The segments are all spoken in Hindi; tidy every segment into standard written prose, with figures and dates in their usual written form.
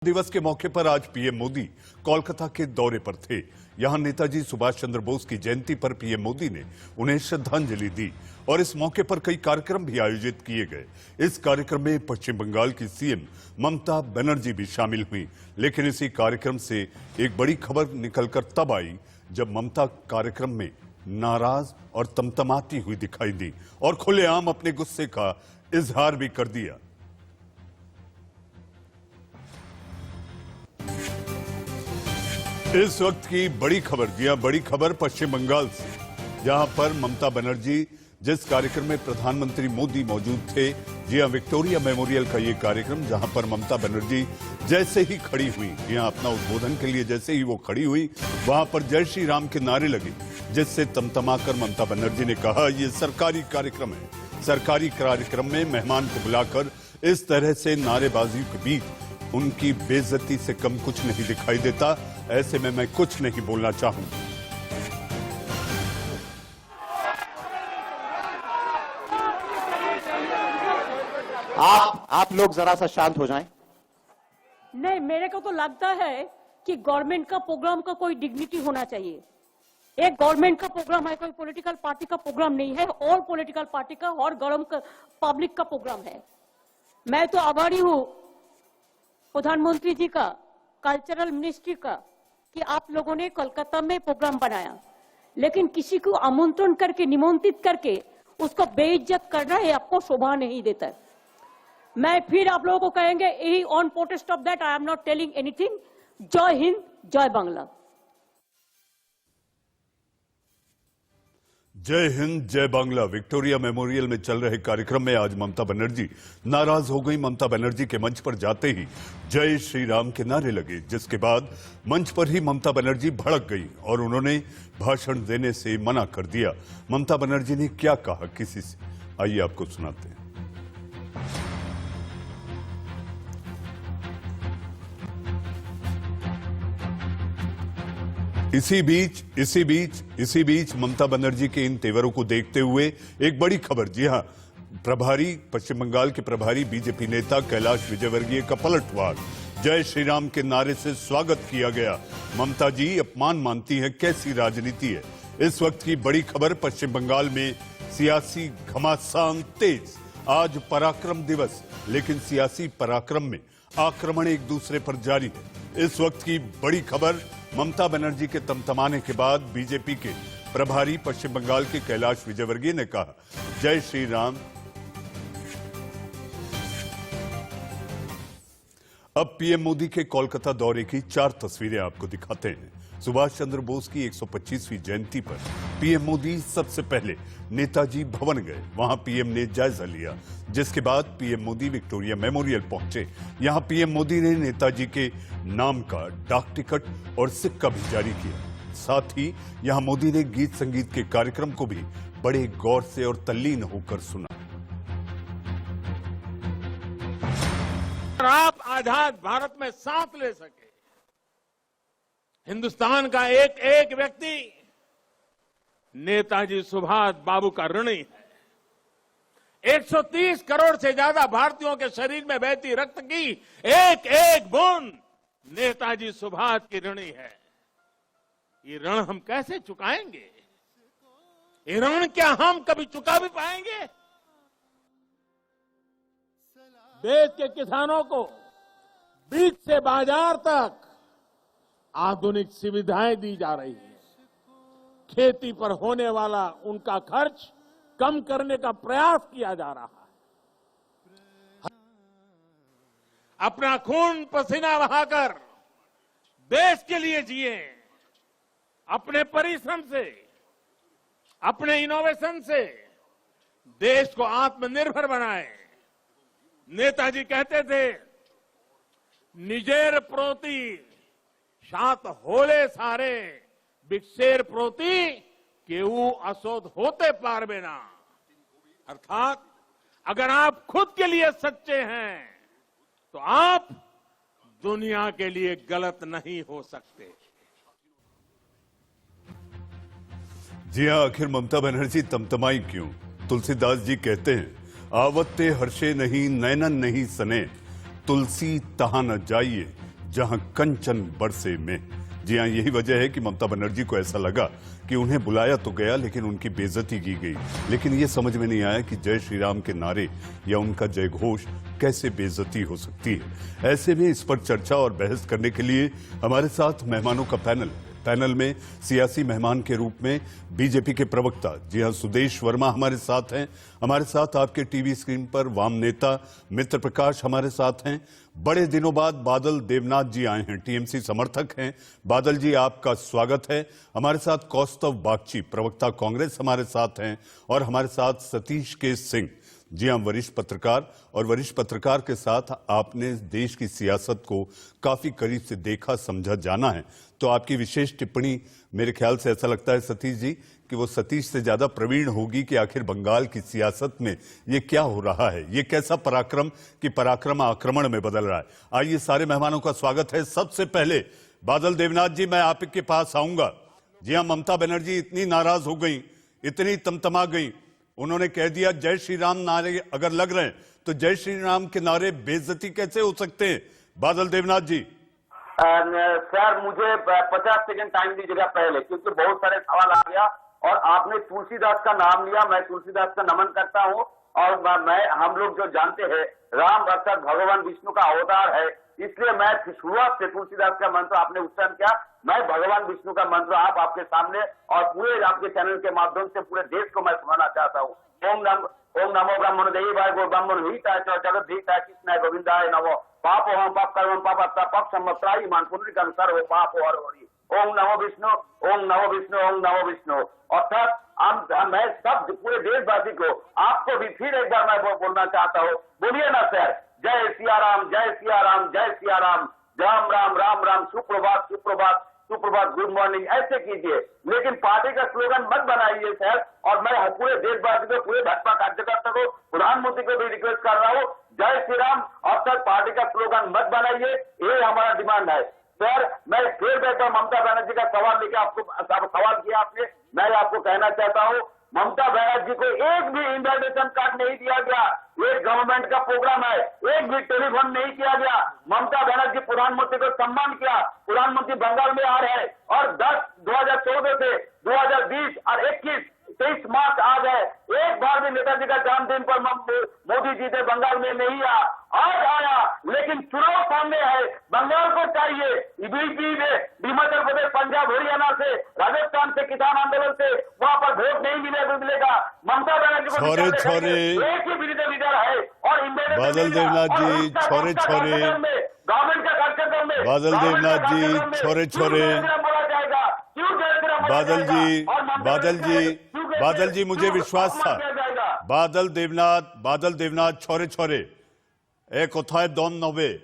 दिवस के मौके पर आज पीएम मोदी कोलकाता के दौरे पर थे। यहां नेताजी सुभाष चंद्र बोस की जयंती पर पीएम मोदी ने उन्हें श्रद्धांजलि दी और इस मौके पर कई कार्यक्रम भी आयोजित किए गए। इस कार्यक्रम में पश्चिम बंगाल की सीएम ममता बनर्जी भी शामिल हुई, लेकिन इसी कार्यक्रम से एक बड़ी खबर निकलकर तब आई जब ममता कार्यक्रम में नाराज और तमतमाती हुई दिखाई दी और खुलेआम अपने गुस्से का इजहार भी कर दिया। इस वक्त की बड़ी खबर पश्चिम बंगाल से, जहां पर ममता बनर्जी जिस कार्यक्रम में प्रधानमंत्री मोदी मौजूद थे, जी हां, विक्टोरिया मेमोरियल का ये कार्यक्रम, जहां पर ममता बनर्जी जैसे ही खड़ी हुई, जी हां, अपना उद्बोधन के लिए जैसे ही वो खड़ी हुई, वहां पर जय श्री राम के नारे लगे, जिससे तमतमाकर ममता बनर्जी ने कहा, ये सरकारी कार्यक्रम है। सरकारी कार्यक्रम में मेहमान को बुलाकर इस तरह से नारेबाजी के बीच उनकी बेइज्जती से कम कुछ नहीं दिखाई देता। ऐसे में मैं कुछ नहीं बोलना चाहूंगा। आप लोग जरा सा शांत हो जाएं। नहीं, मेरे को तो लगता है कि गवर्नमेंट का प्रोग्राम का कोई डिग्निटी होना चाहिए। एक गवर्नमेंट का प्रोग्राम है, कोई पॉलिटिकल पार्टी का प्रोग्राम नहीं है। ऑल पॉलिटिकल पार्टी का और गवर्नमेंट पब्लिक का प्रोग्राम है। मैं तो आभारी हूं प्रधानमंत्री जी का, कल्चरल मिनिस्ट्री का, कि आप लोगों ने कोलकाता में प्रोग्राम बनाया, लेकिन किसी को आमंत्रण करके, निमंत्रित करके उसको बेइज्जत करना है, आपको शोभा नहीं देता। मैं फिर आप लोगों को कहेंगे, यही on protest of that I am not telling anything. जय हिंद, जय बांग्ला। जय हिंद, जय बांग्ला। विक्टोरिया मेमोरियल में चल रहे कार्यक्रम में आज ममता बनर्जी नाराज हो गई। ममता बनर्जी के मंच पर जाते ही जय श्री राम के नारे लगे, जिसके बाद मंच पर ही ममता बनर्जी भड़क गई और उन्होंने भाषण देने से मना कर दिया। ममता बनर्जी ने क्या कहा किसी से, आइए आपको सुनाते हैं। इसी बीच ममता बनर्जी के इन तेवरों को देखते हुए एक बड़ी खबर, जी हां, पश्चिम बंगाल के प्रभारी बीजेपी नेता कैलाश विजयवर्गीय का पलटवार। जय श्री राम के नारे से स्वागत किया गया। ममता जी अपमान मानती है, कैसी राजनीति है। इस वक्त की बड़ी खबर, पश्चिम बंगाल में सियासी घमासान तेज। आज पराक्रम दिवस, लेकिन सियासी पराक्रम में आक्रमण एक दूसरे पर जारी है। इस वक्त की बड़ी खबर, ममता बनर्जी के तमतमाने के बाद बीजेपी के प्रभारी पश्चिम बंगाल के कैलाश विजयवर्गीय ने कहा, जय श्री राम। अब पीएम मोदी के कोलकाता दौरे की 4 तस्वीरें आपको दिखाते हैं। सुभाष चंद्र बोस की 125वीं जयंती पर पीएम मोदी सबसे पहले नेताजी भवन गए। वहां पीएम ने जायजा लिया, जिसके बाद पीएम मोदी विक्टोरिया मेमोरियल पहुंचे। यहां पीएम मोदी ने नेताजी के नाम का डाक टिकट और सिक्का भी जारी किया। साथ ही यहां मोदी ने गीत संगीत के कार्यक्रम को भी बड़े गौर से और तल्लीन होकर सुना। आप आजाद भारत में सांस ले सके, हिंदुस्तान का एक एक व्यक्ति नेताजी सुभाष बाबू का ऋणी है। 130 करोड़ से ज्यादा भारतीयों के शरीर में बहती रक्त की एक एक बूंद नेताजी सुभाष की ऋणी है। ये ऋण हम कैसे चुकाएंगे? ये ऋण क्या हम कभी चुका भी पाएंगे? देश के किसानों को बीज से बाजार तक आधुनिक सुविधाएं दी जा रही है। खेती पर होने वाला उनका खर्च कम करने का प्रयास किया जा रहा है। अपना खून पसीना बहाकर देश के लिए जिए, अपने परिश्रम से, अपने इनोवेशन से देश को आत्मनिर्भर बनाए। नेताजी कहते थे, निजेर प्रोति सात होले सारे, बिक्सेर प्रोति केऊ असोध होते पारबे ना। अर्थात अगर आप खुद के लिए सच्चे हैं तो आप दुनिया के लिए गलत नहीं हो सकते। जी हां, आखिर ममता बनर्जी तमतमाई क्यों? तुलसीदास जी कहते हैं, आवत्ते हर्षे नहीं नैनन नहीं सने, तुलसी तहां न जाइए, जहां कंचन बरसे में। जी हां, यही वजह है कि ममता बनर्जी को ऐसा लगा कि उन्हें बुलाया तो गया लेकिन उनकी बेइज्जती की गई। लेकिन ये समझ में नहीं आया कि जय श्री राम के नारे या उनका जय घोष कैसे बेइज्जती हो सकती है। ऐसे में इस पर चर्चा और बहस करने के लिए हमारे साथ मेहमानों का पैनल में सियासी मेहमान के रूप में बीजेपी के प्रवक्ता, जी हां, सुदेश वर्मा हमारे साथ हैं। हमारे साथ आपके टीवी स्क्रीन पर वाम नेता मित्र प्रकाश हमारे साथ हैं। बड़े दिनों बाद बादल देवनाथ जी आए हैं, टीएमसी समर्थक हैं। बादल जी, आपका स्वागत है। हमारे साथ कौस्तव बागची, प्रवक्ता कांग्रेस हमारे साथ हैं। और हमारे साथ सतीश के सिंह, जी हां, वरिष्ठ पत्रकार, और वरिष्ठ पत्रकार के साथ आपने देश की सियासत को काफी करीब से देखा, समझा, जाना है। तो आपकी विशेष टिप्पणी मेरे ख्याल से ऐसा लगता है सतीश जी कि वो सतीश से ज्यादा प्रवीण होगी कि आखिर बंगाल की सियासत में ये क्या हो रहा है, ये कैसा पराक्रम कि पराक्रम आक्रमण में बदल रहा है। आइए, सारे मेहमानों का स्वागत है। सबसे पहले बादल देवनाथ जी, मैं आपके पास आऊंगा। जी हां, ममता बनर्जी इतनी नाराज हो गई, इतनी तमतमा गई, उन्होंने कह दिया जय श्री राम नारे अगर लग रहे हैं तो जय श्री राम के नारे बेइज्जती कैसे हो सकते हैं? बादल देवनाथ जी। सर, मुझे 50 सेकंड टाइम दीजिएगा पहले, क्योंकि बहुत सारे सवाल आ गया और आपने तुलसीदास का नाम लिया। मैं तुलसीदास का नमन करता हूँ और हम लोग जो जानते हैं राम अर्थात भगवान विष्णु का अवतार है, इसलिए मैं शुरुआत से तुलसीदास का मंत्र आपने उच्चारण किया, मैं भगवान विष्णु का मंत्र आपके सामने और पूरे आपके चैनल के माध्यम से पूरे देश को मैं सुनाना चाहता हूँ। ओम नमो ब्राह्मण देवाय गो ब्राह्मण हिताय च जगत हिताय कृष्णाय गोविंदाय नमो पापो हम पाप कर्म पापत्ता पाप संवत्सराय ईमान पुण्य का अनुसार हो पापो हर होरी। ओम नमो विष्णु, ओम नमो विष्णु, ओम नमो विष्णु। अर्थात मैं सब पूरे देशवासी को, आपको भी फिर एक बार मैं बोलना चाहता हूँ, बोलिए ना सर, जय सिया राम, जय सिया राम, जय सिया राम, राम राम राम राम, सुप्रभात सुप्रभात सुप्रभात, गुड मॉर्निंग, ऐसे कीजिए। लेकिन पार्टी का स्लोगन मत बनाइए सर। और मैं पूरे देशवासी को, पूरे भाजपा कार्यकर्ता को, प्रधानमंत्री को भी रिक्वेस्ट कर रहा हूँ, जय श्री राम अर्थात पार्टी का स्लोगन मत बनाइए, ये हमारा डिमांड है। सर, मैं फिर बेहतर ममता बनर्जी का सवाल लेके आपको सवाल किया आपने, मैं आपको कहना चाहता हूँ, ममता बनर्जी को एक भी इन्विटेशन कार्ड नहीं दिया गया। ये गवर्नमेंट का प्रोग्राम है, एक भी टेलीफोन नहीं किया गया। ममता बनर्जी प्रधानमंत्री को सम्मान किया। प्रधानमंत्री बंगाल में आ रहे हैं और 2014 से 2020 और 23 मार्च आ गए, एक बार भी नेताजी का जन्मदिन पर मोदी जी ने बंगाल में नहीं आज आया। लेकिन चुनाव सामने है, बंगाल को चाहिए, हिमाचल प्रदेश, पंजाब, हरियाणा से, राजस्थान से, किसान आंदोलन से वहां पर वोट नहीं मिलेगा। ममता बनर्जी को एक ही लीडर है और बादल देवनाथ जी, छोरे गवर्नमेंट का कार्यक्रम में बादल देवनाथ जी, छोरे बोला जाएगा, क्यों बादल जी मुझे विश्वास था। बादल देवनाथ छोरे एक उठाए दोन नवे,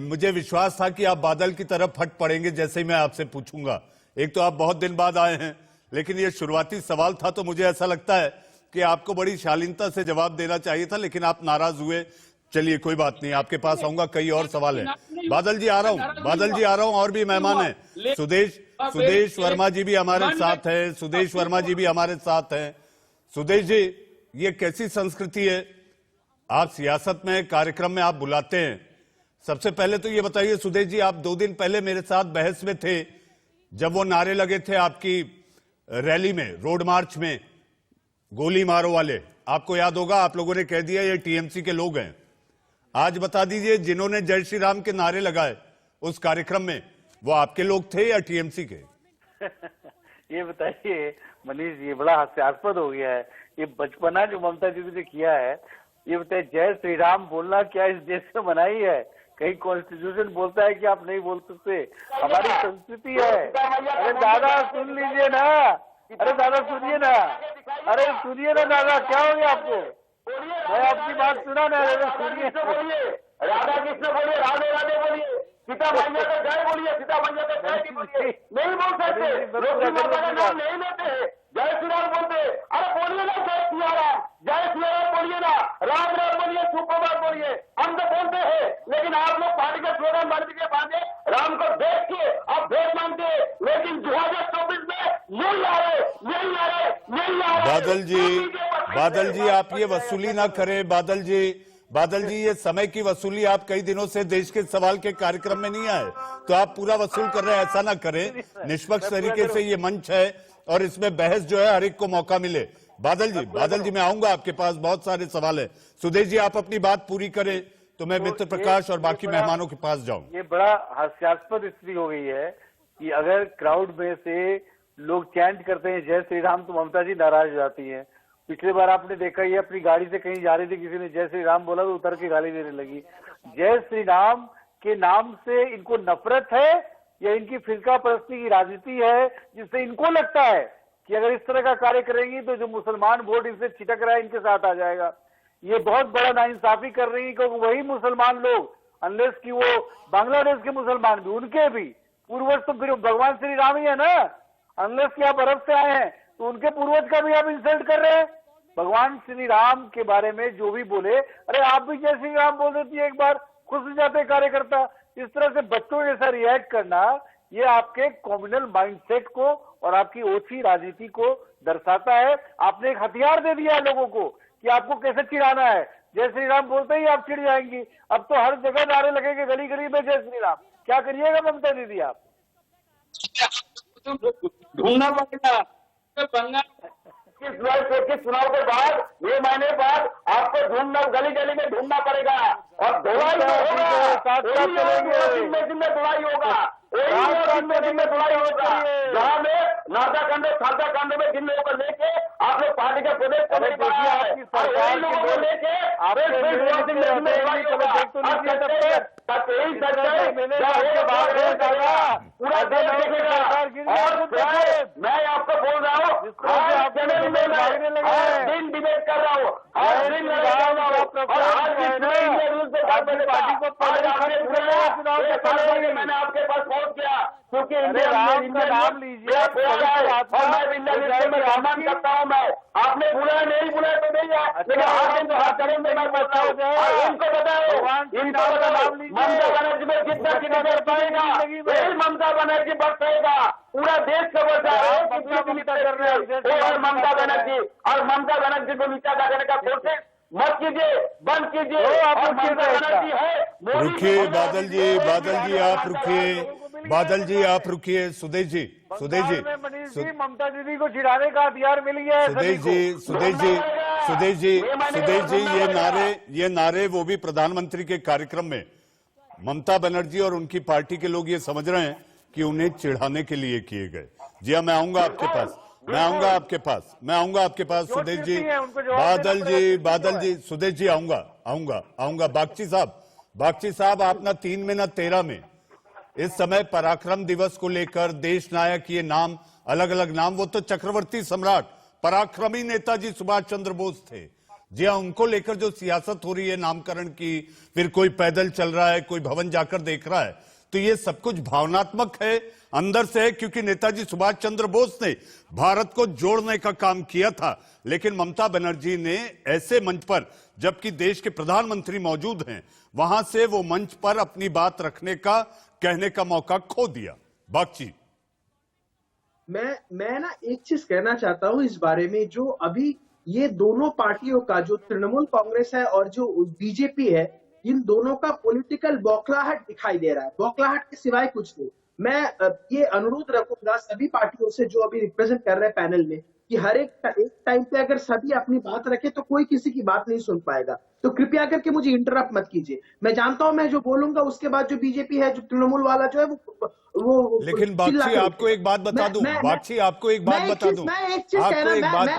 मुझे विश्वास था कि आप बादल की तरफ फट पड़ेंगे जैसे ही मैं आपसे पूछूंगा। एक तो आप बहुत दिन बाद आए हैं, लेकिन ये शुरुआती सवाल था तो मुझे ऐसा लगता है कि आपको बड़ी शालीनता से जवाब देना चाहिए था, लेकिन आप नाराज हुए। चलिए कोई बात नहीं, आपके पास आऊंगा, कई और सवाल हैं। बादल जी आ रहा हूं, और भी मेहमान हैं। सुदेश वर्मा जी भी हमारे साथ हैं। सुदेश जी, ये कैसी संस्कृति है? आप सियासत में, कार्यक्रम में आप बुलाते हैं। सबसे पहले तो ये बताइए सुदेश जी, आप 2 दिन पहले मेरे साथ बहस में थे जब वो नारे लगे थे आपकी रैली में, रोड मार्च में, गोली मारो वाले। आपको याद होगा, आप लोगों ने कह दिया ये टीएमसी के लोग हैं। आज बता दीजिए, जिन्होंने जय श्री राम के नारे लगाए उस कार्यक्रम में, वो आपके लोग थे या टीएमसी के? ये बताइए मनीष, ये बड़ा हास्यास्पद हो गया है। ये बचपना जो ममता जी ने किया है, ये बताइए, जय श्री राम बोलना क्या इस देश में मनाही है? कहीं कॉन्स्टिट्यूशन बोलता है कि आप नहीं बोल सकते? हमारी संस्कृति है। अरे दादा सुन लीजिए ना, अरे दादा सुनिए ना, अरे सुनिए ना दादा, क्या हो गया आपको? मैं आपकी बात सुना ना, सुनिए। राधा कृष्ण बोलिए, राधे राधे बोलिए, सीता मैया का जय बोलिए, सीता मैया का जय बोलिए। नहीं बोल सकते, लक्ष्मी माता का नाम नहीं लेते, जय श्री राम बोलते। अरे बोलिए ना जय सिया राम, जय सिया राम बोलिए ना, राम राम बोलिए, सुप्रभात बोलिए। हम तो बोलते हैं, लेकिन आप लोग पार्टी का स्लोगन बन के बांधे, राम को देख के आप भेद मांगते, लेकिन 2024 में यही आ रहे। बादल जी आप ये वसूली ना करें। बादल जी, ये समय की वसूली, आप कई दिनों से देश के सवाल के कार्यक्रम में नहीं आए, तो आप पूरा वसूल कर रहे हैं, ऐसा ना करें। निष्पक्ष तरीके से ये मंच है और इसमें बहस जो है हर एक को मौका मिले। बादल जी मैं आऊंगा आपके पास, बहुत सारे सवाल है। सुदेश जी, आप अपनी बात पूरी करें तो मैं मित्र प्रकाश और बाकी मेहमानों के पास जाऊं। ये बड़ा हास्यास्पद स्थिति हो गई है कि अगर क्राउड में से लोग चैंट करते हैं जय श्री राम, तो ममता जी नाराज हो जाती हैं। पिछले बार आपने देखा, ये अपनी गाड़ी से कहीं जा रही थी, किसी ने जय श्री राम बोला तो उतर के गाली देने लगी। जय श्री राम के नाम से इनको नफरत है या इनकी फिरका परस्ती की राजनीति है, जिससे इनको लगता है कि अगर इस तरह का कार्य करेंगी तो जो मुसलमान वोट इनसे छिटक रहा है इनके साथ आ जाएगा। ये बहुत बड़ा नाइंसाफी कर रही है, क्योंकि वही मुसलमान लोग, अनलेस कि वो बांग्लादेश के मुसलमान भी, उनके भी पूर्वज तो फिर भगवान श्री राम ही है ना। अनलेस कि आप अरब से आए हैं तो उनके पूर्वज का भी आप इंसल्ट कर रहे हैं। भगवान श्री राम के बारे में जो भी बोले, अरे आप भी जय श्री राम बोल देती है, एक बार खुश हो जाते कार्यकर्ता। इस तरह से बच्चों जैसा रिएक्ट करना, ये आपके कम्युनल माइंडसेट को और आपकी ओछी राजनीति को दर्शाता है। आपने एक हथियार दे दिया है लोगों को कि आपको कैसे चिढ़ाना है। जय श्री राम बोलते ही आप चिढ़ जाएंगी। अब तो हर जगह नारे लगेंगे, गली गली में जय श्री राम। क्या करिएगा ममता दीदी आप? ढूंढना पड़ेगा किस चुनाव के बाद, 6 महीने बाद आपको ढूंढना, गली गली में ढूंढना पड़ेगा। और धुलाई में धुलाई होगा, धुलाई होगा। जहाँ में नाथा कांड साधा कांड में जिन लोगों को लेके आप लोग पार्टी के प्रदेश को लेके लोगों को लेके पूरा मैं आपको बोल रहा हूँ, दिन डिबेट कर रहा हूँ, हर दिन मैंने आपके पास पहुंच गया, क्योंकि नाम लीजिए और मैं सम्मान करता हूँ। मैं आपने बुलाया नहीं बुलाया तो नहीं है, लेकिन हर दिन हर कदम में मैं बोलता हूँ। इनको बताओ, ममता बनर्जी में जितना किलोमीटर बढ़ेगा, ममता बनर्जी बढ़ जाएगा। पूरा देश खबर जा रहा है ममता बनर्जी, और ममता बनर्जी को नीचा करने का कोशिश मत कीजिए, बंद कीजिए। रुकिए बादल जी आप रुकिए। सुदेश जी ममता दीदी को चिढ़ाने का हथियार मिल गया है। सुदेश जी ये नारे वो भी प्रधानमंत्री के कार्यक्रम में ममता बनर्जी और उनकी पार्टी के लोग ये समझ रहे हैं कि उन्हें चिढ़ाने के लिए किए गए। जी हाँ, मैं आऊंगा आपके पास सुदेश जी, बादल जी, सुदेश जी आऊंगा। बागची साहब आप ना 3 मिनट 13 में इस समय पराक्रम दिवस को लेकर देश नायक, ये नाम अलग अलग नाम, वो तो चक्रवर्ती सम्राट पराक्रमी नेताजी सुभाष चंद्र बोस थे। जी हाँ, उनको लेकर जो सियासत हो रही है नामकरण की, फिर कोई पैदल चल रहा है, कोई भवन जाकर देख रहा है, तो ये सब कुछ भावनात्मक है, अंदर से है, क्योंकि नेताजी सुभाष चंद्र बोस ने भारत को जोड़ने का काम किया था। लेकिन ममता बनर्जी ने ऐसे मंच पर, जबकि देश के प्रधानमंत्री मौजूद हैं, वहां से वो मंच पर अपनी बात रखने का, कहने का मौका खो दिया। बागची, मैं ना एक चीज कहना चाहता हूं इस बारे में, जो अभी ये दोनों पार्टियों का, जो तृणमूल कांग्रेस है और जो बीजेपी है, इन दोनों का पॉलिटिकल बौखलाहट दिखाई दे रहा है। बौखलाहट के सिवाय कुछ नहीं। मैं ये अनुरोध रखूंगा सभी पार्टियों से जो अभी रिप्रेजेंट कर रहे हैं पैनल में, कि हर एक टाइम पे अगर सभी अपनी बात रखे तो कोई किसी की बात नहीं सुन पाएगा। तो कृपया करके मुझे इंटरप्ट मत कीजिए। मैं जानता हूं मैं जो बोलूंगा उसके बाद जो बीजेपी है, जो तृणमूल वाला जो है वो लेकिन बागची आपको एक बात बता दूं,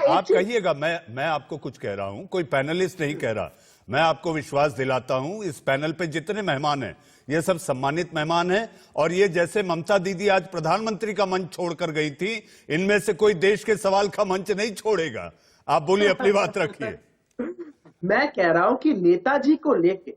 आप कहिएगा, मैं आपको कुछ कह रहा हूं, कोई पैनलिस्ट नहीं कह रहा। मैं आपको विश्वास दिलाता हूं, इस पैनल पे जितने मेहमान हैं ये सब सम्मानित मेहमान हैं, और ये जैसे ममता दीदी आज प्रधानमंत्री का मंच छोड़कर गई थी, इनमें से कोई देश के सवाल का मंच नहीं छोड़ेगा। आप बोलिए, अपनी बात रखिए। मैं कह रहा हूं कि नेताजी को लेके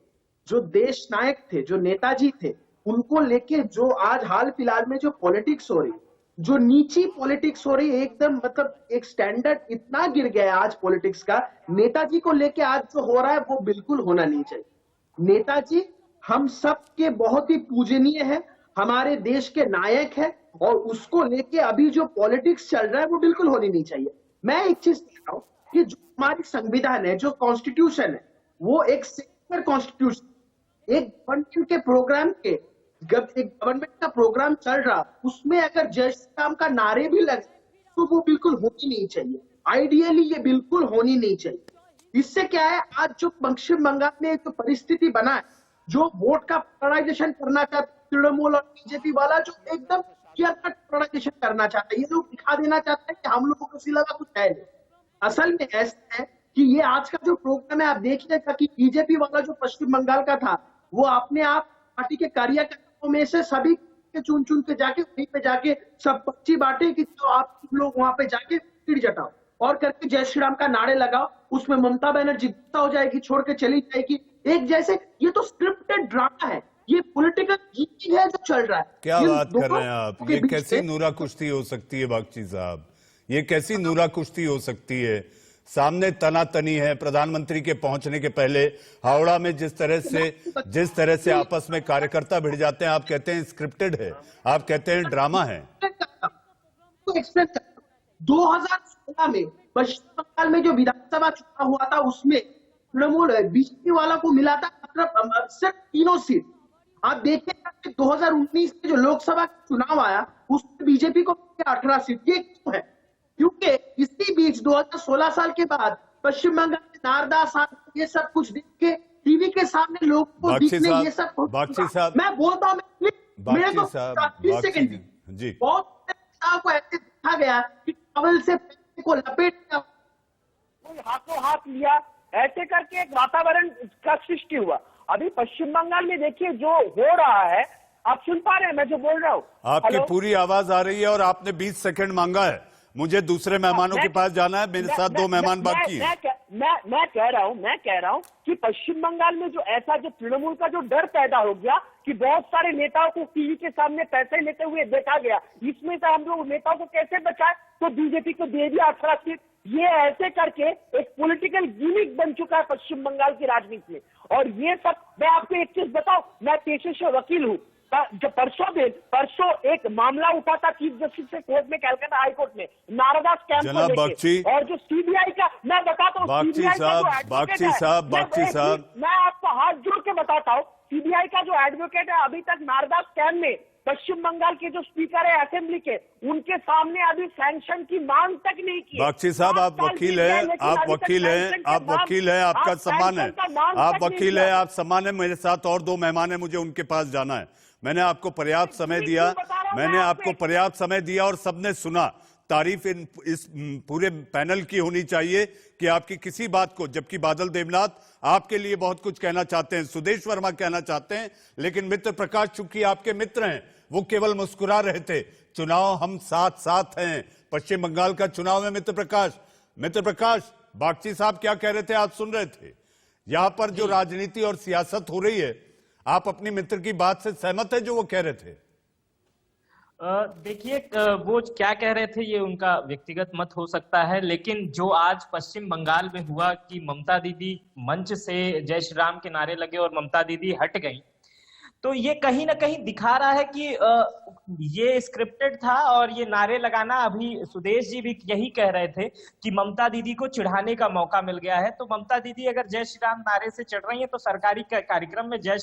जो देश नायक थे, जो नेताजी थे, उनको लेके जो आज हाल फिलहाल में जो पॉलिटिक्स हो रही, जो नीची पॉलिटिक्स हो रही है, एकदम मतलब एक स्टैंडर्ड इतना गिर गया है आज पॉलिटिक्स का। नेताजी को लेके आज जो हो रहा है वो बिल्कुल होना नहीं चाहिए। नेताजी हम सब के बहुत ही पूजनीय है, हमारे देश के नायक है, और उसको लेके अभी जो पॉलिटिक्स चल रहा है वो बिल्कुल होनी नहीं चाहिए। मैं एक चीज कह रहा हूं कि जो हमारी संविधान है, जो कॉन्स्टिट्यूशन है, वो एक कॉन्स्टिट्यूशन, एक गवर्नमेंट के प्रोग्राम के एक गवर्नमेंट का प्रोग्राम चल रहा, उसमें अगर जय श्री राम का नारे भी लगे तो वो बिल्कुल होनी नहीं चाहिए। आइडियली ये बिल्कुल होनी नहीं चाहिए। इससे क्या है, आज जो पश्चिम बंगाल में जो परिस्थिति बना है, जो वोट का पोलराइजेशन करना चाहते तृणमूल और बीजेपी वाला, जो एकदम क्लियर कट पोलराइजेशन करना चाहते हैं, ये लोग दिखा देना चाहते हैं कि हम लोगों को सिला कुछ है नहीं। असल में ऐसा है कि ये आज का जो प्रोग्राम है, आप देखिएगा कि बीजेपी वाला जो पश्चिम बंगाल का था, वो अपने आप पार्टी के कार्यकर्ताओं में से सभी के चुन चुन के जाके वहीं पे जाके सब पर्ची बांटे कि तो आप लोग वहां पे जाके भीड़ जटाओ और करके जय श्री राम का नारे लगाओ। उसमें ममता बनर्जी गुस्सा हो जाएगी, छोड़ के चली जाएगी। एक जैसे ये तो स्क्रिप्टेड ड्रामा है, ये पॉलिटिकल गेम है जो चल रहा है। क्या बात कर रहे हैं आप? ये कैसी नूरा कुश्ती हो सकती है बागची साहब? ये कैसी नूरा कुश्ती हो सकती है? सामने तनातनी है। प्रधानमंत्री के पहुंचने के पहले हावड़ा में जिस तरह से आपस में कार्यकर्ता भिड़ जाते हैं, आप कहते हैं स्क्रिप्टेड है, आप कहते हैं ड्रामा है। 2016 में पश्चिम बंगाल में जो विधानसभा चुनाव हुआ था, उसमें तृणमूल बीजेपी वाला को मिला था मतलब सिर्फ 3 सीट। आप देखिएगा कि 2019 में जो लोकसभा चुनाव आया, उसमें बीजेपी को 18 सीट। ये क्यों है? क्योंकि इसी बीच 2016 साल के बाद पश्चिम बंगाल में नारदास ये सब कुछ देख के टीवी के सामने लोगों को दिखने ये सब मैं बोलता हूँ, मेरे को 30 सेकंड जी, बहुत को ऐसे देखा गया कि टॉवल से को लपेट हाथों हाथ लिया, ऐसे करके एक वातावरण का सृष्टि हुआ। अभी पश्चिम बंगाल में देखिए जो हो रहा है, आप सुन पा रहे हैं मैं जो बोल रहा हूँ? आपकी पूरी आवाज आ रही है और आपने 20 सेकंड मांगा है। मुझे दूसरे मेहमानों के पास जाना है, मेरे साथ 2 मेहमान बाकी हैं। मैं कह रहा हूं कि पश्चिम बंगाल में जो ऐसा जो तृणमूल का जो डर पैदा हो गया कि बहुत सारे नेताओं को टीवी के सामने पैसे लेते हुए देखा गया, इसमें से हम लोग नेताओं को कैसे बचाए? तो बीजेपी को दे दिया 18 सीट। ये ऐसे करके एक पॉलिटिकल गिमिक बन चुका है पश्चिम बंगाल की राजनीति में। और ये सब, मैं आपको एक चीज बताऊं, मैं पेशे से वकील हूं। जो परसों एक मामला उठा था चीफ जस्टिस से कोर्ट में, कलकत्ता हाई कोर्ट में, नारदा स्कैम को लेके, और जो सीबीआई का, मैं बताता हूँ, बागची साहब, मैं आपको हाथ जोड़ के बताता हूँ, सीबीआई का जो एडवोकेट है, अभी तक नारदा स्कैम में पश्चिम बंगाल के जो स्पीकर है असेंबली के, उनके सामने अभी सैंक्शन की मांग तक नहीं की। बागची साहब, आप वकील हैं, आपका सम्मान है, आप वकील हैं, आप सम्मान है। मेरे साथ और 2 मेहमान है, मुझे उनके पास जाना है। मैंने आपको पर्याप्त समय दिया और सबने सुना। तारीफ इस पूरे पैनल की होनी चाहिए कि आपकी किसी बात को, जबकि बादल देवनाथ आपके लिए बहुत कुछ कहना चाहते हैं, सुदेश वर्मा कहना चाहते हैं, लेकिन मित्र प्रकाश चूंकि आपके मित्र हैं, वो केवल मुस्कुरा रहे थे। चुनाव हम साथ हैं, पश्चिम बंगाल का चुनाव है। मित्र प्रकाश, बागची साहब क्या कह रहे थे, आप सुन रहे थे? यहां पर जो राजनीति और सियासत हो रही है, आप अपनी मित्र की बात से सहमत है जो वो कह रहे थे? देखिए, वो क्या कह रहे थे ये उनका व्यक्तिगत मत हो सकता है, लेकिन जो आज पश्चिम बंगाल में हुआ कि ममता दीदी मंच से जय श्री राम के नारे लगे और ममता दीदी हट गई, तो ये कहीं ना कहीं दिखा रहा है कि ये स्क्रिप्टेड था। और ये नारे लगाना, अभी सुदेश जी भी यही कह रहे थे कि ममता दीदी को चिढ़ाने का मौका मिल गया है। तो ममता दीदी अगर जय श्री राम नारे से चढ़ रही है, तो सरकारी कार्यक्रम में जय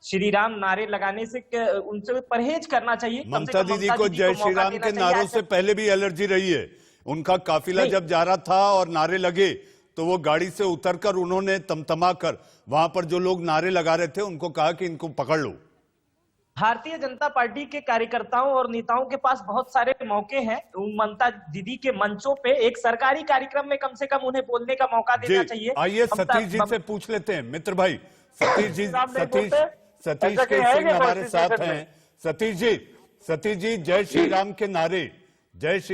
श्री राम नारे लगाने से उनसे परहेज करना चाहिए। ममता दीदी को जय श्री राम के नारों से पहले भी एलर्जी रही है। उनका काफिला जब जा रहा था और नारे लगे, तो वो गाड़ी से उतरकर उन्होंने तमतमा कर वहां पर जो लोग नारे लगा रहे थे उनको कहा कि इनको पकड़ लो। भारतीय जनता पार्टी के कार्यकर्ताओं और नेताओं के पास बहुत सारे मौके हैं। ममता दीदी के मंचों पे एक सरकारी कार्यक्रम में कम से कम उन्हें बोलने का मौका देना चाहिए। आइए सतीश जी से पूछ लेते हैं। मित्र भाई सतीश के सिंह हमारे साथ हैं। सतीश जी, जय श्री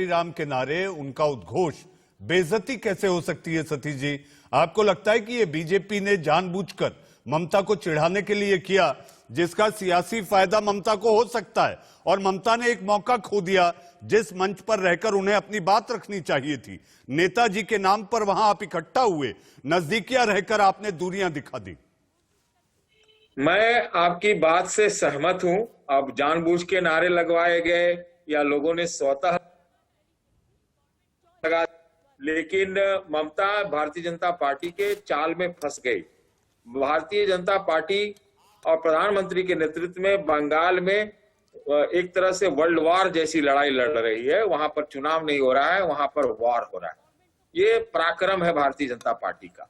राम के नारे, उनका उद्घोष, बेइज्जती कैसे हो सकती है? सतीश जी, आपको लगता है कि ये बीजेपी ने जानबूझकर ममता को चिढ़ाने के लिए किया, जिसका सियासी फायदा ममता को हो सकता है, और ममता ने एक मौका खो दिया जिस मंच पर रहकर उन्हें अपनी बात रखनी चाहिए थी? नेताजी के नाम पर वहां आप इकट्ठा हुए, नजदीकियां रहकर आपने दूरियां दिखा दी। मैं आपकी बात से सहमत हूं। अब जानबूझ के नारे लगवाए गए या लोगों ने स्वतः लगा, लेकिन ममता भारतीय जनता पार्टी के चाल में फंस गई। भारतीय जनता पार्टी और प्रधानमंत्री के नेतृत्व में बंगाल में एक तरह से वर्ल्ड वॉर जैसी लड़ाई लड़ रही है। वहां पर चुनाव नहीं हो रहा है, वहां पर वॉर हो रहा है। ये पराक्रम है भारतीय जनता पार्टी का।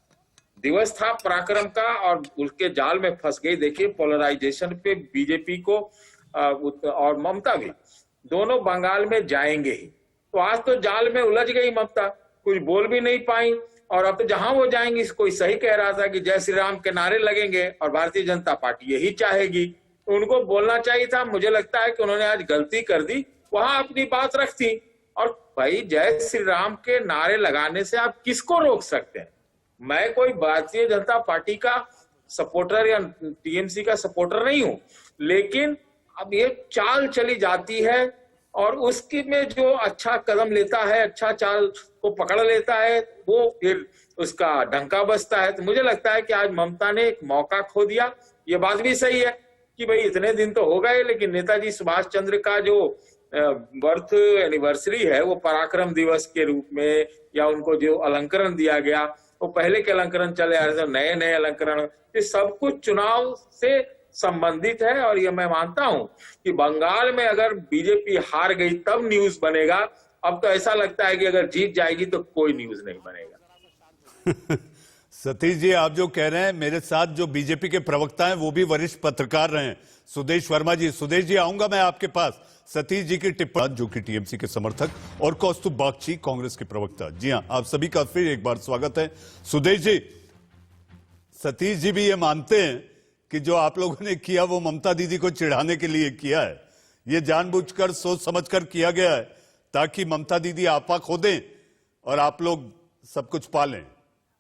दिवस था पराक्रम का और उसके जाल में फंस गई। देखिए पोलराइजेशन पे बीजेपी को और ममता भी दोनों बंगाल में जाएंगे ही। तो आज तो जाल में उलझ गई ममता, कुछ बोल भी नहीं पाई। और अब तो जहां वो जाएंगी, कोई सही कह रहा था कि जय श्री राम के नारे लगेंगे और भारतीय जनता पार्टी यही चाहेगी, तो उनको बोलना चाहिए था। मुझे लगता है कि उन्होंने आज गलती कर दी, वहां अपनी बात रखती। और भाई जय श्री राम के नारे लगाने से आप किसको रोक सकते हैं? मैं कोई भारतीय जनता पार्टी का सपोर्टर या टीएमसी का सपोर्टर नहीं हूं, लेकिन अब ये चाल चली जाती है और उसकी में जो अच्छा कदम लेता है, अच्छा चाल को पकड़ लेता है, वो फिर उसका डंका बजता है। तो मुझे लगता है कि आज ममता ने एक मौका खो दिया। ये बात भी सही है कि भाई इतने दिन तो हो गए, लेकिन नेताजी सुभाष चंद्र का जो बर्थ एनिवर्सरी है वो पराक्रम दिवस के रूप में, या उनको जो अलंकरण दिया गया वो पहले के अलंकरण चले आ रहे थे, नए नए अलंकरण, ये सब कुछ चुनाव से संबंधित है। और ये मैं मानता हूं कि बंगाल में अगर बीजेपी हार गई तब न्यूज बनेगा। अब तो ऐसा लगता है कि अगर जीत जाएगी तो कोई न्यूज नहीं बनेगा। सतीश जी, आप जो कह रहे हैं, मेरे साथ जो बीजेपी के प्रवक्ता हैं वो भी वरिष्ठ पत्रकार रहे हैं, सुदेश वर्मा जी। सुदेश जी, आऊंगा मैं आपके पास। सतीश जी की टिप्पणी, जो कि टीएमसी के समर्थक, और कौस्तुभ बागची, कांग्रेस के प्रवक्ता। जी हां, आप सभी का फिर एक बार स्वागत है। सुदेश जी, सतीश जी भी ये मानते हैं कि जो आप लोगों ने किया वो ममता दीदी को चिढ़ाने के लिए किया है, ये जानबूझकर सोच समझकर किया गया है ताकि ममता दीदी आपा खो दें और आप लोग सब कुछ पालें।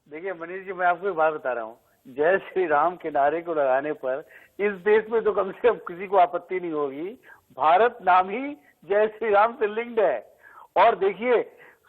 देखिए मनीष जी, मैं आपको एक बात बता रहा हूँ, जय श्री राम के नारे को लगाने पर इस देश में तो कम से कम किसी को आपत्ति नहीं होगी। भारत नाम ही जय श्री राम से लिंक्ड है। और देखिए,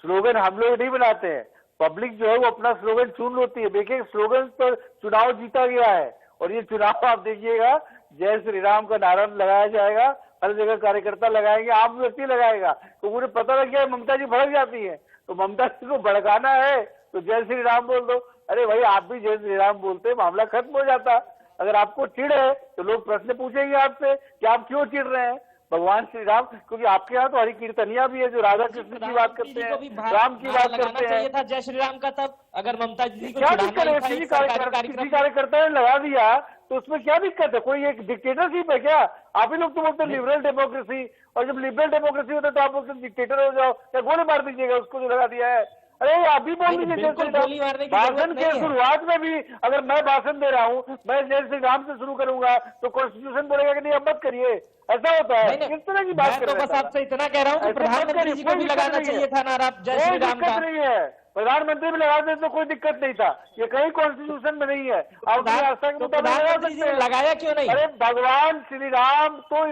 स्लोगन हम लोग नहीं बनाते हैं, पब्लिक जो है वो अपना स्लोगन चुन लेती है। देखिए स्लोगन पर चुनाव जीता गया है और ये चुनाव आप देखिएगा जय श्री राम का नारा लगाया जाएगा, हर जगह कार्यकर्ता लगाएंगे, आम व्यक्ति लगाएगा। तो उन्हें पता लग गया ममता जी भड़क जाती है, तो ममता जी को भड़काना है तो जय श्री राम बोल दो। अरे भाई, आप भी जय श्री राम बोलते, मामला खत्म हो जाता। अगर आपको चिढ़ है तो लोग प्रश्न पूछेंगे आपसे कि आप क्यों चिढ़ रहे हैं भगवान श्री राम, क्योंकि आपके यहाँ तो हरी कीर्तनिया भी है जो राधा कृष्ण की बात करते हैं, राम की बात करते हैं। था जय श्री राम का, तब अगर ममता जी को क्या दिक्कत है? किसी कार्यकर्ता ने लगा दिया तो उसमें क्या दिक्कत है? कोई एक डिक्टेटरशिप है क्या? आप ही लोग तो बोलते हैं लिबरल डेमोक्रेसी, और जब लिबरल डेमोक्रेसी होता है तो आप लोग डिक्टेटर हो जाओ, क्या गोली मार दीजिएगा उसको जो लगा दिया है? अरे आप भी बोल दीजिए जय श्री राम। भाषण के शुरुआत में भी अगर मैं भाषण दे रहा हूँ, मैं जय श्री राम से शुरू करूंगा तो कॉन्स्टिट्यूशन बोलेगा कि नहीं अब मत करिए। ऐसा होता है? किस तरह की बात कर रहे हैं? बस आपसे इतना कह रहा हूँ कि प्रधानमंत्री जी को भी लगाना चाहिए था नारा जय श्री राम का। नहीं है, प्रधानमंत्री भी लगा देते तो कोई दिक्कत नहीं था। ये कहीं कॉन्स्टिट्यूशन में नहीं है। आप आस्था के मुताबिक लगा सकते हैं, लगाया क्यों नहीं? अरे भगवान श्री राम तो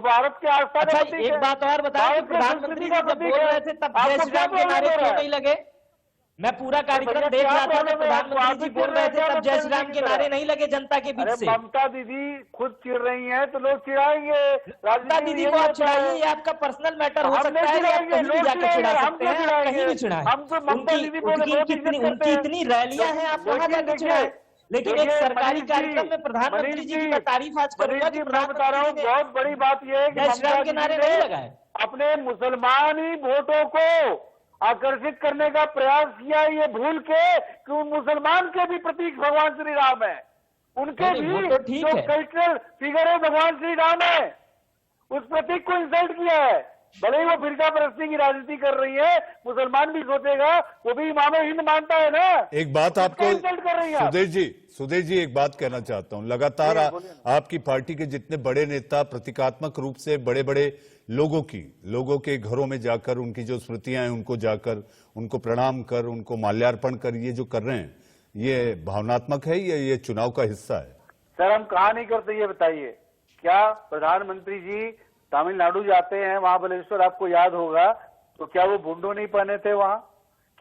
भारत के आस्था का प्रतीक है। एक बात और बताएं, प्रधानमंत्री जी जब बोल रहे थे तब जय श्री राम के नारे क्यों नहीं लगे? मैं पूरा कार्यक्रम देख रहा था, प्रधानमंत्री जी बोल रहे थे तब जय श्री राम के नारे नहीं लगे जनता के बीच से। ममता दीदी खुद चिढ़ रही हैं तो लोग चिढ़ाएंगे। ममता दीदी को आप चिढ़ाइए, ये आपका पर्सनल मैटर हो सकता है, आप कहीं भी जाकर चिढ़ा सकते हैं, आप कहीं भी चिढ़ाएं। उनकी इतनी रैलियां हैं, आप वहां जाकर चिढ़ाएं। लेकिन एक सरकारी कार्यक्रम में प्रधानमंत्री जी की मैं तारीफ आज करूंगा कि मैं बता रहा हूँ, बहुत बड़ी बात यह है कि जय श्री राम के नारे नहीं लगाए। अपने मुसलमान ही वोटों को आकर्षित करने का प्रयास किया, ये भूल के कि उन मुसलमान के भी प्रतीक भगवान श्री राम है, उनके भी जो कल्चरल फिगर है भगवान श्री राम है, उस प्रतीक को इंसल्ट किया है। भले ही वो फिरका परस्ती की राजनीति कर रही है, मुसलमान भी सोचेगा वो भी इमाम हिंद मानता है ना। एक बात आपको इंसल्ट कर रही है। सुदेश जी एक बात कहना चाहता हूं, लगातार आपकी पार्टी के जितने बड़े नेता प्रतीकात्मक रूप से बड़े बड़े लोगों के घरों में जाकर उनकी जो स्मृतियां हैं उनको जाकर उनको प्रणाम कर, उनको माल्यार्पण कर, ये जो कर रहे हैं, ये भावनात्मक है या ये चुनाव का हिस्सा है? सर, हम कहा नहीं करते, ये बताइए। क्या प्रधानमंत्री जी तमिलनाडु जाते हैं, महाबलेश्वर आपको याद होगा, तो क्या वो बुंडो नहीं पहने थे वहां?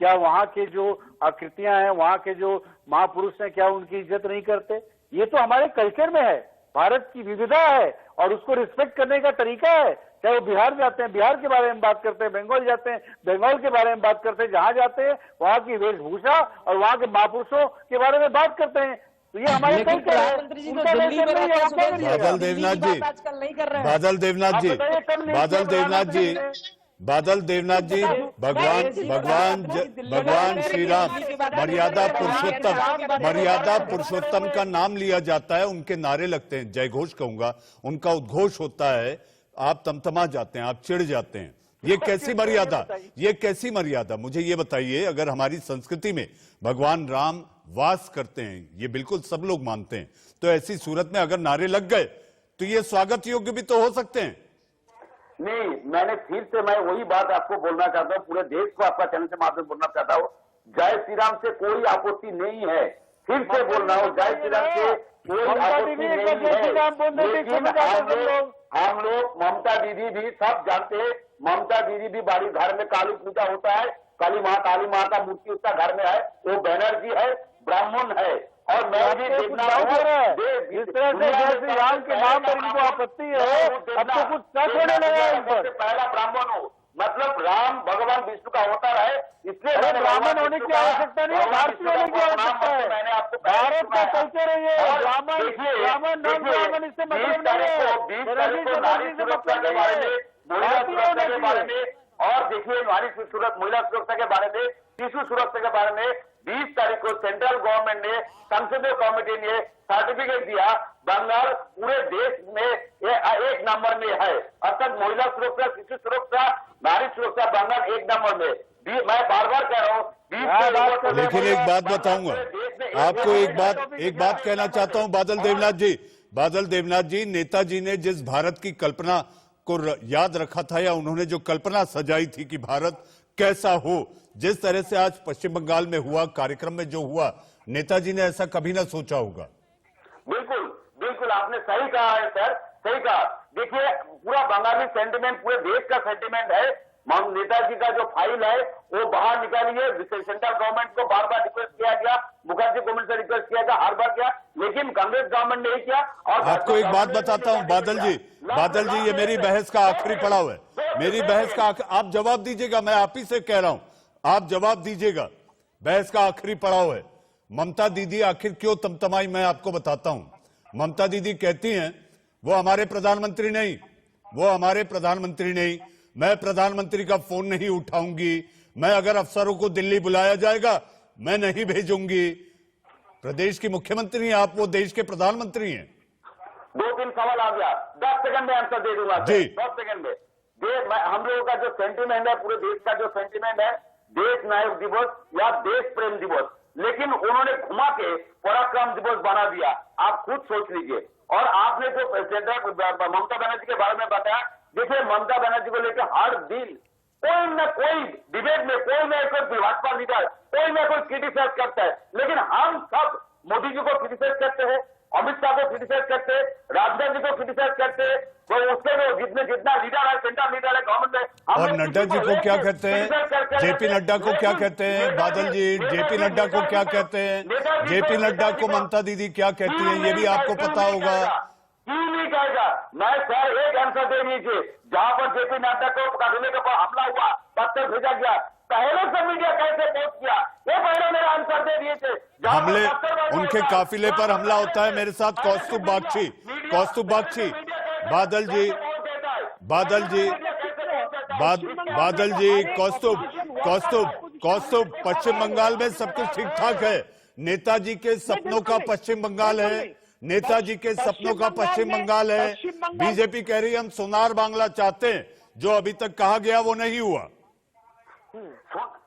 क्या वहां के जो आकृतियां हैं, वहां के जो महापुरुष हैं, क्या उनकी इज्जत नहीं करते? ये तो हमारे कल्चर में है, भारत की विविधता है और उसको रिस्पेक्ट करने का तरीका है। चाहे वो बिहार जाते हैं, बिहार के बारे में बात करते हैं, बंगाल जाते हैं, बंगाल के बारे में बात करते हैं, जहां जाते हैं वहां की वेशभूषा और वहां के महापुरुषों के बारे में बात करते हैं। तो ये हमारे लेकिन कल्चर है। प्रधानमंत्री जी तो उनका दिल्ली में कल्चर नहीं है, रहते आप क्या हैं, करिएगा? बादल देवनाथ जी, आजकल नहीं कर रहे हैं। बादल देवनाथ जी, आप बताइए कब नहीं बादल किया देवनाथ जी, प्रधानमंत्री ने? बादल देवनाथ जी, भगवान श्री राम, मर्यादा पुरुषोत्तम का नाम लिया जाता है, उनके नारे लगते हैं, जय घोष कहूंगा, उनका उद्घोष होता है, आप तमतमा जाते हैं, आप चिढ़ जाते हैं। ये कैसी मर्यादा, ये कैसी मर्यादा, मुझे ये बताइए। अगर हमारी संस्कृति में भगवान राम वास करते हैं, ये बिल्कुल सब लोग मानते हैं, तो ऐसी सूरत में अगर नारे लग गए तो ये स्वागत योग्य भी तो हो सकते हैं। नहीं, मैंने फिर से मैं वही बात आपको बोलना चाहता हूँ, पूरे देश को आपका चैनल के माध्यम बोलना चाहता हूँ, जय श्री राम से कोई आपत्ति नहीं है। फिर से बोल रहा हूँ, जय श्री राम से कोई आपत्ति नहीं है। लेकिन हम लोग ममता दीदी भी सब जानते हैं, ममता दीदी भी बड़ी घर में काली पूजा होता है, काली माँ का मूर्ति उसका घर में है, वो बैनर्जी है, ब्राह्मण है, और मैं भी देखना इस तरह से जय श्री राम के नाम पर इनको आपत्ति है, अब तो कुछ सच होने लगा इन पर। पहला ब्राह्मण हो, मतलब राम भगवान विष्णु का अवतार है, इसलिए ब्राह्मण होने की आवश्यकता नहीं है, भारतीय होने की आवश्यकता है। मैंने आपको भारत का कल्चर है ये, ब्राह्मण नॉन ब्राह्मण इससे मतलब नहीं है, भारतीय होने के बारे में। और देखिए नारी सुरक्षा, महिला सुरक्षा के बारे में, शिशु सुरक्षा के बारे में 20 तारीख को सेंट्रल गवर्नमेंट ने, संसदीय कमेटी ने सर्टिफिकेट दिया, बंगाल पूरे देश में एक नंबर में है। अर्थात महिला सुरक्षा, शिशु सुरक्षा, नारी सुरक्षा बंगाल एक नंबर में। मैं बार बार कह रहा हूँ। लेकिन एक बात बताऊंगा आपको, एक बात कहना चाहता हूं बादल देवनाथ जी, नेताजी ने जिस भारत की कल्पना को याद रखा था, या उन्होंने जो कल्पना सजाई थी कि भारत कैसा हो, जिस तरह से आज पश्चिम बंगाल में हुआ, कार्यक्रम में जो हुआ, नेताजी ने ऐसा कभी ना सोचा होगा। बिल्कुल बिल्कुल, आपने सही कहा है सर, सही कहा। देखिए पूरा बंगाली सेंटिमेंट, पूरे देश का सेंटिमेंट है। नेताजी का जो फाइल है वो बाहर निकालिए, सेंट्रल गवर्नमेंट को बार बार रिक्वेस्ट किया गया, मुखर्जी गवर्नमेंट से रिक्वेस्ट किया गया, हर बार किया, लेकिन कांग्रेस गवर्नमेंट ने नहीं किया। और आपको एक बात बताता हूं बादल जी, ये मेरी बहस का आखिरी पड़ाव है, मेरी बहस का आप जवाब दीजिएगा, मैं आप ही से कह रहा हूं, आप जवाब दीजिएगा, बहस का आखिरी पड़ाव है। ममता दीदी आखिर क्यों तमतमाई, मैं आपको बताता हूं। ममता दीदी कहती हैं वो हमारे प्रधानमंत्री नहीं, वो हमारे प्रधानमंत्री नहीं, मैं प्रधानमंत्री का फोन नहीं उठाऊंगी, मैं अगर अफसरों को दिल्ली बुलाया जाएगा मैं नहीं भेजूंगी। प्रदेश की मुख्यमंत्री हैं आप, वो देश के प्रधानमंत्री हैं। 2-3 सवाल आ गया, 10 सेकंड में आंसर दे दूंगा जी। 10 सेकंड में। हम लोगों का जो सेंटिमेंट है, पूरे देश का जो सेंटिमेंट है, देश नायक दिवस या देश प्रेम दिवस, लेकिन उन्होंने घुमा के पराक्रम दिवस बना दिया। आप खुद सोच लीजिए। और आपने जो ममता बनर्जी के बारे में बताया, देखिए ममता बनर्जी को लेकर हर दिन कोई न कोई डिबेट में, कोई न कोई भाजपा लीडर, कोई न कोई क्रिटिसाइज करता है, लेकिन हम सब मोदी जी को क्रिटिसाइज करते हैं, अमित शाह को क्रिटिसाइज करते हैं, राजनाथ जी को क्रिटिसाइज करते हैं, तो उसके जो जितना लीडर है, सेंट्रल लीडर है गवर्नमेंट में। और नड्डा जी को क्या कहते हैं, जेपी नड्डा को क्या कहते हैं बादल जी, जेपी नड्डा को क्या कहते हैं, जेपी नड्डा को ममता दीदी क्या कहती हैं, ये भी आपको पता होगा। क्यों नहीं कहेगा? मैं सर एक आंसर दे दीजिए, जहां पर जेपी नड्डा को काफिले के ऊपर हमला हुआ, पत्थर भेजा गया, पहले से मीडिया कैसे पहुंच गया, ये पहले मेरा आंसर दे दिए थे। हमले, उनके काफिले पर हमला होता है। मेरे साथ कौस्तुभ बागची, कौस्तुभ, पश्चिम बंगाल में सब कुछ ठीक ठाक है। नेताजी के सपनों का पश्चिम बंगाल है, नेताजी के सपनों का पश्चिम बंगाल है। बीजेपी कह रही है हम सोनार बांग्ला चाहते हैं, जो अभी तक कहा गया वो नहीं हुआ।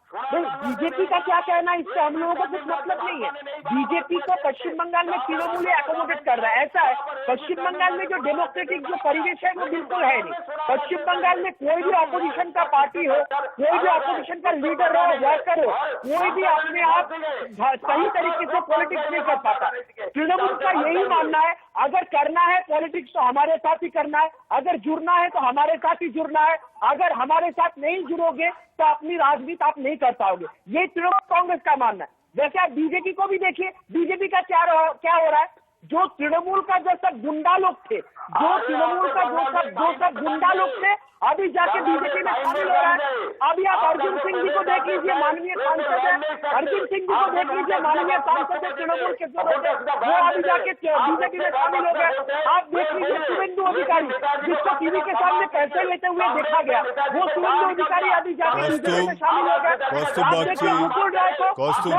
बीजेपी का क्या कहना है, इससे हम लोगों को कुछ मतलब नहीं है। बीजेपी को पश्चिम बंगाल में तृणमूल एकोमोडेट कर रहा है। ऐसा है, पश्चिम बंगाल में जो डेमोक्रेटिक जो परिवेश है वो बिल्कुल है नहीं। पश्चिम बंगाल में कोई भी ऑपोजिशन का पार्टी हो, कोई भी ऑपोजिशन का लीडर हो, वर्कर हो, कोई भी अपने आप सही तरीके से पॉलिटिक्स नहीं कर पाता। तृणमूल का यही मानना है, अगर करना है पॉलिटिक्स तो हमारे साथ ही करना है, अगर जुड़ना है तो हमारे साथ ही जुड़ना है, अगर हमारे साथ नहीं जुड़ोगे तो अपनी राजनीति आप नहीं कर पाओगे। ये तृणमूल कांग्रेस का मानना है। वैसे आप बीजेपी को भी देखिए, बीजेपी का क्या हो रहा है। जो तृणमूल का जो सब गुंडा लोग थे, जो तृणमूल का जो सब गुंडा लोग थे, अभी जाके बीजेपी में शामिल हो रहा है। अभी आप अर्जुन सिंह जी को देख लीजिए, माननीय सांसद है, अर्जुन सिंह जी को देख लीजिए, माननीय सांसद है तृणमूल के, वो अभी जाके बीजेपी में शामिल हो गए। आप देख लीजिए शुभेंदु अधिकारी, जिसको टीवी के सामने पैसे लेते हुए देखा गया, वो शुभेंदु अधिकारी अभी जाके बीजेपी में शामिल हो गए। आप देखिए मुकुल राय को, कौस्तुभ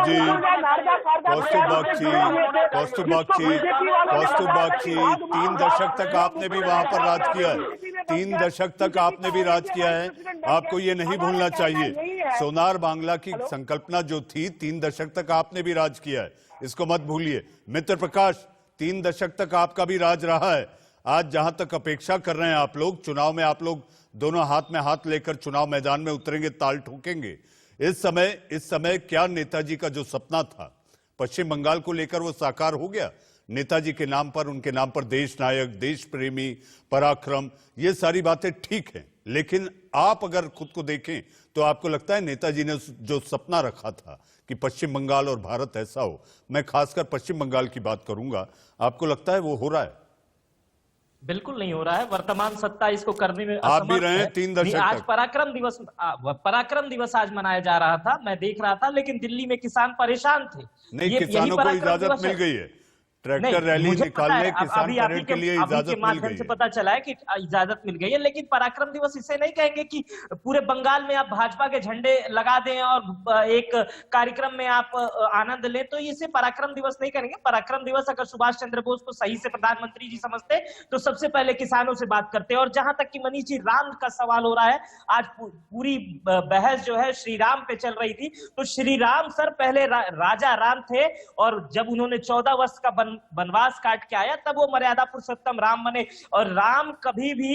बागची, 3 दशक तक आपने भी वहां पर राज किया है, 3 दशक तक आपने भी राज किया है, आपको ये नहीं भूलना चाहिए। सोनार बांग्ला की संकल्पना जो थी, 3 दशक तक आपने भी राज किया है, इसको मत भूलिए। मित्र प्रकाश, 3 दशक तक आपका भी राज रहा है। आज जहां तक अपेक्षा कर रहे हैं आप लोग, चुनाव में आप लोग दोनों हाथ में हाथ लेकर चुनाव मैदान में उतरेंगे, ताल ठोकेंगे। इस समय क्या नेताजी का जो सपना था पश्चिम बंगाल को लेकर, वो साकार हो गया? नेताजी के नाम पर, उनके नाम पर देश नायक, देश प्रेमी, पराक्रम, ये सारी बातें ठीक हैं, लेकिन आप अगर खुद को देखें तो आपको लगता है नेताजी ने जो सपना रखा था कि पश्चिम बंगाल और भारत ऐसा हो, मैं खासकर पश्चिम बंगाल की बात करूंगा, आपको लगता है वो हो रहा है? बिल्कुल नहीं हो रहा है। वर्तमान सत्ता इसको करने में आप भी रहे 3 दशक आज तक। पराक्रम दिवस आज मनाया जा रहा था, मैं देख रहा था, लेकिन दिल्ली में किसान परेशान थे। नहीं, किसानों को इजाजत मिल गई है, ट्रैक्टर रैली निकालने, किसान परेड के लिए इजाजत मिल गई है। पता चला है कि इजाजत मिल गई है, लेकिन पराक्रम दिवस इसे नहीं कहेंगे कि पूरे बंगाल में आप भाजपा के झंडे लगा दें और एक कार्यक्रम में आप आनंद लें, तो इसे पराक्रम दिवस नहीं करेंगे। पराक्रम दिवस अगर सुभाष चंद्र बोस को सही से प्रधानमंत्री जी समझते तो सबसे पहले किसानों से बात करते। और जहां तक कि मनीष जी राम का सवाल हो रहा है, आज पूरी बहस जो है श्री राम पे चल रही थी, तो श्री राम सर पहले राजा राम थे, और जब उन्होंने 14 वर्ष का वनवास काट के आया तब वो मर्यादा पुरुषोत्तम राम बने। और राम कभी भी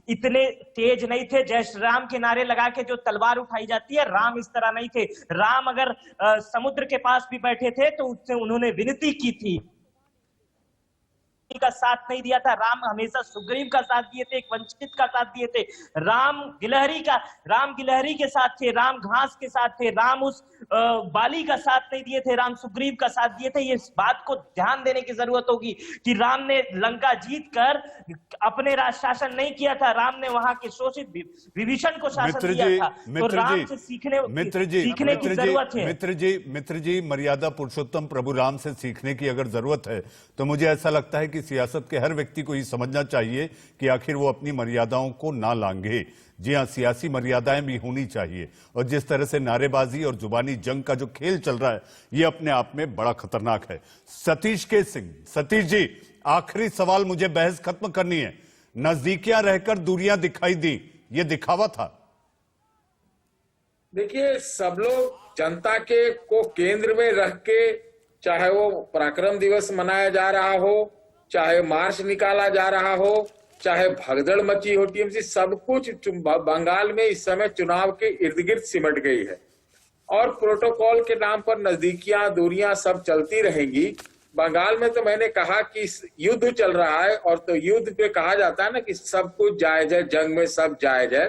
इतने तेज नहीं थे, जय श्री राम के नारे लगा के जो तलवार उठाई जाती है, राम इस तरह नहीं थे। राम अगर समुद्र के पास भी बैठे थे तो उससे उन्होंने विनती की थी, का साथ नहीं दिया था। राम हमेशा सुग्रीव का साथ दिए थे, एक वंचित का साथ दिए थे। राम गिलहरी के साथ थे, राम घास के साथ थे, राम उस बाली का साथ नहीं दिए थे, राम सुग्रीव का साथ दिए थे। ये बात को ध्यान देने की जरूरत होगी कि राम ने लंका जीत कर अपने राज शासन नहीं किया था, राम ने वहां के शोषित विभीषण को शासन दिया था। तो राम से सीखने की जरूरत है। मित्र जी, मर्यादा पुरुषोत्तम प्रभु राम से सीखने की अगर जरूरत है तो मुझे ऐसा लगता है कि सियासत के हर व्यक्ति को ये समझना चाहिए कि आखिर वो अपनी मर्यादाओं को ना लांघे। जी हाँ, सियासी मर्यादाएं भी होनी चाहिए, और जिस तरह से नारेबाजी और जुबानी जंग का जो खेल चल रहा है, ये अपने आप में बड़ा खतरनाक है। सतीश के सिंह, सतीश जी, आखिरी सवाल, मुझे बहस खत्म करनी है। नजदीकियां रहकर दूरियां दिखाई दी, ये दिखावा था? देखिए, सब लोग जनता के को केंद्र में रख के, चाहे वो पराक्रम दिवस मनाया जा रहा हो, चाहे मार्च निकाला जा रहा हो, चाहे भगदड़ मची हो, टीएमसी सब कुछ बंगाल में इस समय चुनाव के इर्द गिर्द सिमट गई है, और प्रोटोकॉल के नाम पर नजदीकियां दूरियां सब चलती रहेंगी। बंगाल में तो मैंने कहा कि युद्ध चल रहा है, और तो युद्ध पे कहा जाता है ना कि सब कुछ जायज है, जंग में सब जायज है।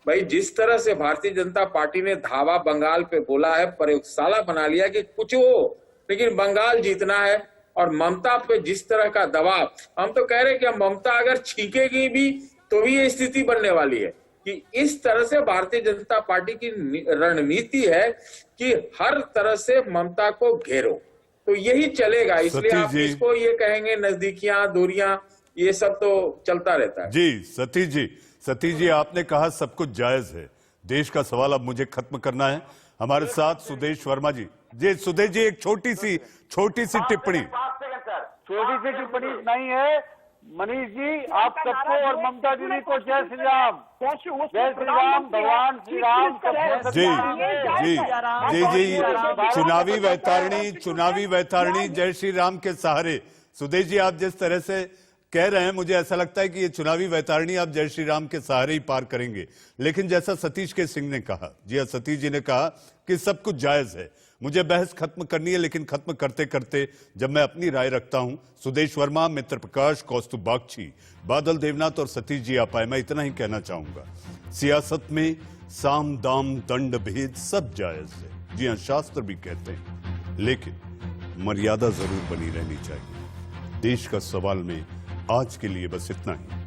भाई, जिस तरह से भारतीय जनता पार्टी ने धावा बंगाल पे बोला है, प्रयोगशाला बना लिया कि कुछ हो लेकिन बंगाल जीतना है, और ममता पे जिस तरह का दबाव, हम तो कह रहे हैं कि ममता अगर छींकेगी भी तो भी ये स्थिति बनने वाली है कि इस तरह से भारतीय जनता पार्टी की रणनीति है कि हर तरह से ममता को घेरो, तो यही चलेगा। इसलिए आप इसको ये कहेंगे नजदीकियां दूरियां, ये सब तो चलता रहता है। जी सतीश जी, आपने कहा सब कुछ जायज है। देश का सवाल अब मुझे खत्म करना है। हमारे साथ सुदेश वर्मा जी। सुदेश जी, एक छोटी सी टिप्पणी। छोटी सी टिप्पणी नहीं है मनीष जी, आप सबको और ममता दीदी को जय श्री राम, जय श्री राम, भगवान श्री राम। जी, चुनावी वैतरणी जय श्री राम के सहारे। सुदेश जी, आप जिस तरह से कह रहे हैं, मुझे ऐसा लगता है कि ये चुनावी वैतरणी आप जय श्री राम के सहारे ही पार करेंगे। लेकिन जैसा सतीश के सिंह ने कहा, जी हाँ, सतीश जी ने कहा कि सब कुछ जायज है। मुझे बहस खत्म करनी है, लेकिन खत्म करते करते जब मैं अपनी राय रखता हूं, सुदेश वर्मा, मित्र प्रकाश, कौस्तुभ बागची, बादल देवनाथ और सतीश जी आप आए, मैं इतना ही कहना चाहूंगा, सियासत में साम दाम दंड भेद सब जायज है। जी हाँ, शास्त्र भी कहते हैं, लेकिन मर्यादा जरूर बनी रहनी चाहिए। देश का सवाल में आज के लिए बस इतना ही।